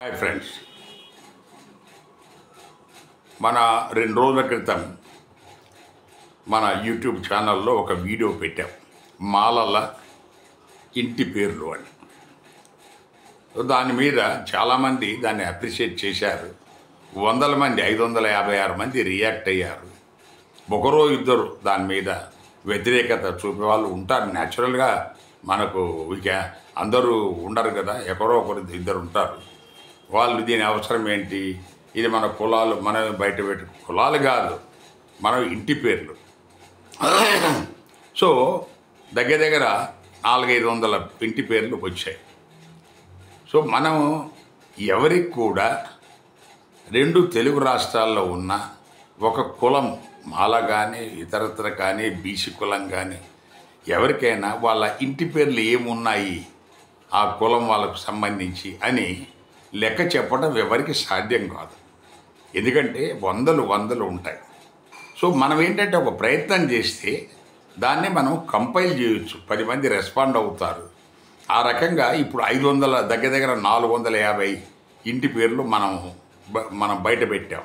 Hi friends, మన 2 రోజుల క్రితం మన యూట్యూబ్ ఛానల్లో ఒక వీడియో పెట్టాం, మాలల ఇంటి పేర్లు అని. దాని మీద చాలామంది దాన్ని అప్రిషియేట్ చేశారు. వందల మంది, 556 మంది రియాక్ట్ అయ్యారు. ఒకరో ఇద్దరు దాని మీద వ్యతిరేకత చూపే వాళ్ళు ఉంటారు. న్యాచురల్గా మనకు ఇక అందరూ ఉండరు కదా, ఎవరో ఒకరు ఇద్దరు ఉంటారు. వాళ్ళు దీని అవసరం ఏంటి, ఇది మన కులాలు, మనం బయట పెట్టు కులాలు కాదు, మనం ఇంటి పేర్లు. సో దగ్గర దగ్గర 400-500 ఇంటి పేర్లు వచ్చాయి. సో మనం ఎవరికి కూడా 2 తెలుగు రాష్ట్రాల్లో ఉన్న ఒక కులం, మాల కానీ ఇతరత్ర కానీ బీసీ కులం కానీ ఎవరికైనా వాళ్ళ ఇంటి పేర్లు ఏమున్నాయి ఆ కులం వాళ్ళకు సంబంధించి అని లెక్క చెప్పడం ఎవరికి సాధ్యం కాదు. ఎందుకంటే వందలు ఉంటాయి. సో మనం ఏంటంటే ఒక ప్రయత్నం చేస్తే దాన్ని మనం కంపైల్ చేయొచ్చు, 10 మంది రెస్పాండ్ అవుతారు. ఆ రకంగా ఇప్పుడు 500 దగ్గర 450 ఇంటి పేర్లు మనం బయట పెట్టాం.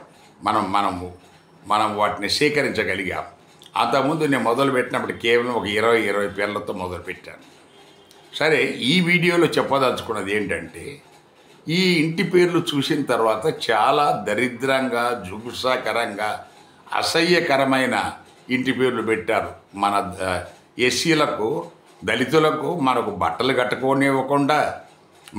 మనం వాటిని సేకరించగలిగాం. అంతకుముందు నేను మొదలుపెట్టినప్పుడు కేవలం ఒక 20 పేర్లతో మొదలుపెట్టాను. సరే, ఈ వీడియోలో చెప్పదలుచుకున్నది ఏంటంటే, ఈ ఇంటి పేర్లు చూసిన తర్వాత చాలా దరిద్రంగా, జుగుప్సాకరంగా, అసహ్యకరమైన ఇంటి పేర్లు పెట్టారు. మన ఎస్సీలకు, దళితులకు మనకు బట్టలు కట్టుకోనివ్వకుండా,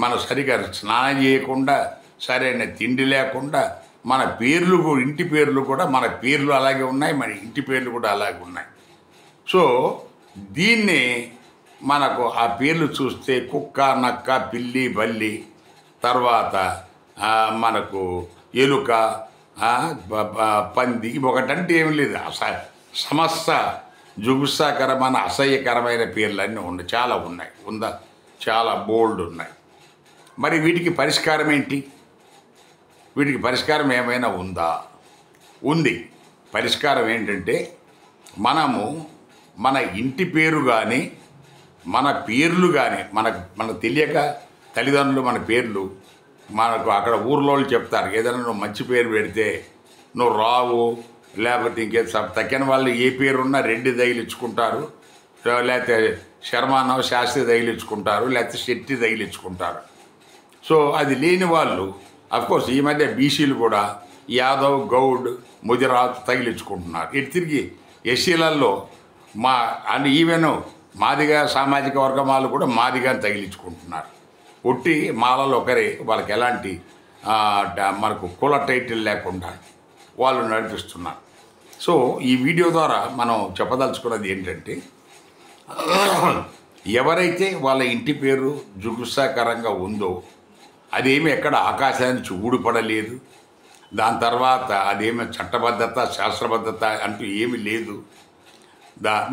మన సరిగా స్నానం చేయకుండా, సరైన తిండి లేకుండా, మన పేర్లు ఇంటి పేర్లు కూడా మన పేర్లు అలాగే ఉన్నాయి, మన ఇంటి పేర్లు కూడా అలాగే ఉన్నాయి. సో దీన్ని మనకు ఆ పేర్లు చూస్తే కుక్క, నక్క, పిల్లి, బల్లి, తర్వాత మనకు ఎలుక, పంది, ఒకటంటే ఏమి లేదు. సమస్త జుగుప్సాకరమైన, అసహ్యకరమైన పేర్లన్నీ ఉన్నాయి, చాలా ఉన్నాయి, చాలా బోల్డ్ ఉన్నాయి. మరి వీటికి పరిష్కారం ఏంటి? వీటికి పరిష్కారం ఏమైనా ఉందా? ఉంది. పరిష్కారం ఏంటంటే, మనము మన ఇంటి పేరు కానీ, మన పేర్లు కానీ, మనకు తెలియక తల్లిదండ్రులు మన పేర్లు మనకు అక్కడ ఊర్లో చెప్తారు, ఏదైనా నువ్వు మంచి పేరు పెడితే నువ్వు రావు, లేకపోతే ఇంకే తక్కిన వాళ్ళు ఏ పేరున్నా రెడ్డి తగిలించుకుంటారు, లేకపోతే శర్మానవ శాస్త్రి తగిలించుకుంటారు, లేకపోతే శెట్టి తగిలించుకుంటారు. సో అది లేని వాళ్ళు, అఫ్కోర్స్ ఈ మధ్య బీసీలు కూడా యాదవ్, గౌడ్, ముదిరాజ్ తగిలించుకుంటున్నారు. ఇటు తిరిగి ఎస్సీలలో ఈవెన్ మాదిగా సామాజిక వర్గం వాళ్ళు కూడా మాదిగాని తగిలించుకుంటున్నారు. ఒట్టి మాలలో ఒకరే, వాళ్ళకి ఎలాంటి మనకు కుల టైటిల్ లేకుండా వాళ్ళు నడిపిస్తున్నారు. సో ఈ వీడియో ద్వారా మనం చెప్పదలుచుకున్నది ఏంటంటే, ఎవరైతే వాళ్ళ ఇంటి పేరు జుగుప్సాకరంగా ఉందో, అదేమి ఎక్కడ ఆకాశానికి ఊడిపడలేదు, దాని తర్వాత అదేమి చట్టబద్ధత, శాస్త్రబద్ధత అంటూ ఏమీ లేదు.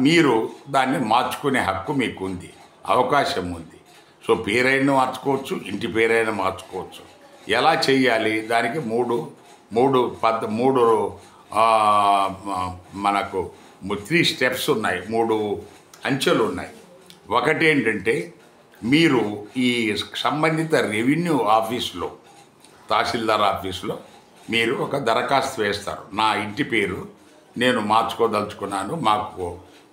మీరు దాన్ని మార్చుకునే హక్కు మీకు ఉంది, అవకాశం ఉంది. సో పేరైనా మార్చుకోవచ్చు, ఇంటి పేరైనా మార్చుకోవచ్చు. ఎలా చేయాలి? దానికి మూడు మనకు 3 స్టెప్స్ ఉన్నాయి, 3 అంచెలు ఉన్నాయి. ఒకటి ఏంటంటే, మీరు ఈ సంబంధిత రెవెన్యూ ఆఫీస్లో, తహసీల్దార్ ఆఫీస్లో మీరు ఒక దరఖాస్తు వేస్తారు. నా ఇంటి పేరు నేను మార్చుకోదలుచుకున్నాను, మాకు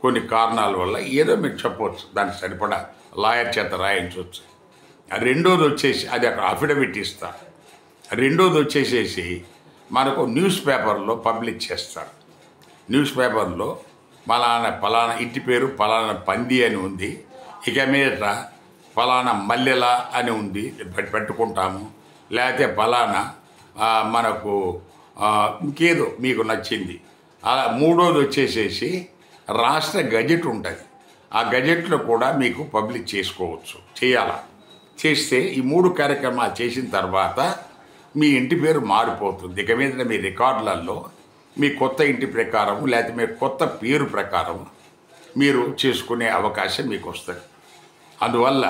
కొన్ని కారణాల వల్ల, ఏదో మీరు చెప్పవచ్చు, దానికి సరిపడా లాయర్ చేత రాయించవచ్చు. రెండోది వచ్చేసి, అది అక్కడ అఫిడవిట్ ఇస్తారు. రెండోది వచ్చేసేసి మనకు న్యూస్ పేపర్లో పబ్లిష్ చేస్తారు. న్యూస్ పేపర్లో పలానా ఇంటి పేరు పలానా పంది అని ఉంది, ఇక మీద పలానా మల్లెల అని ఉంది, పెట్టుకుంటాము, లేకపోతే పలానా మనకు ఇంకేదో మీకు నచ్చింది. అలా మూడోది వచ్చేసేసి రాష్ట్ర గజెట్ ఉంటుంది, ఆ గజెట్లో కూడా మీకు పబ్లిష్ చేసుకోవచ్చు, చేస్తే ఈ 3 కార్యక్రమాలు చేసిన తర్వాత మీ ఇంటి పేరు మారిపోతుంది. ఇక మీద మీ రికార్డులలో మీ కొత్త ఇంటి ప్రకారం, లేకపోతే మీ కొత్త పేరు ప్రకారం మీరు చేసుకునే అవకాశం మీకు వస్తుంది. అందువల్ల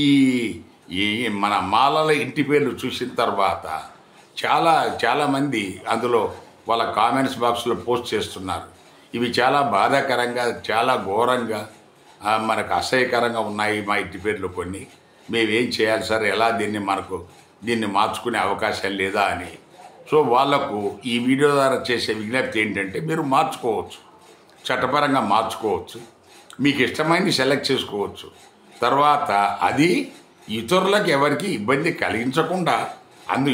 ఈ మన మాలల ఇంటి పేర్లు చూసిన తర్వాత చాలామంది అందులో వాళ్ళ కామెంట్స్ బాక్స్లో పోస్ట్ చేస్తున్నారు. ఇవి చాలా బాధాకరంగా, చాలా ఘోరంగా, మనకు అసహ్యకరంగా ఉన్నాయి మా ఇంటి పేర్లు కొన్ని. మేమేం చేయాలి సార్, ఎలా దీన్ని మనకు దీన్ని మార్చుకునే అవకాశం లేదా అని. సో వాళ్లకు ఈ వీడియో ద్వారా చేసే విజ్ఞప్తి ఏంటంటే, మీరు మార్చుకోవచ్చు, చట్టపరంగా మార్చుకోవచ్చు, మీకు ఇష్టమైనది సెలెక్ట్ చేసుకోవచ్చు. తర్వాత అది ఇతరులకు ఎవరికి ఇబ్బంది కలిగించకుండా,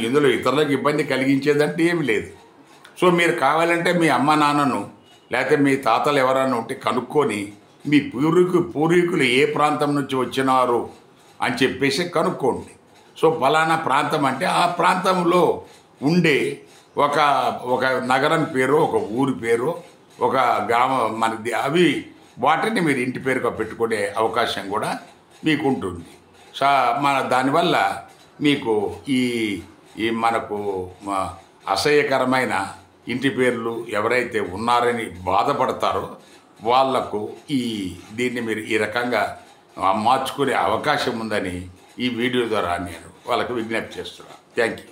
ఇందులో ఇతరులకు ఇబ్బంది కలిగించేదంటే ఏమి లేదు. సో మీరు కావాలంటే మీ అమ్మ నాన్నను లేకపోతే మీ తాతలు ఎవరైనా ఉంటే కనుక్కొని, మీ పూర్వీకులు ఏ ప్రాంతం నుంచి వచ్చినారు అని చెప్పేసి కనుక్కోండి. సో ఫలానా ప్రాంతం అంటే ఆ ప్రాంతంలో ఉండే ఒక నగరం పేరు, ఒక ఊరి పేరు, ఒక గ్రామం మనది, అవి వాటిని మీరు ఇంటి పేరుగా పెట్టుకునే అవకాశం కూడా మీకు ఉంటుంది. దానివల్ల మీకు ఈ మనకు అసహ్యకరమైన ఇంటి పేర్లు ఎవరైతే ఉన్నారని బాధపడతారో వాళ్లకు దీన్ని మీరు ఈ రకంగా మార్చుకునే అవకాశం ఉందని ఈ వీడియో ద్వారా నేను వాళ్ళకు విజ్ఞప్తి చేస్తున్నాను. Thank you.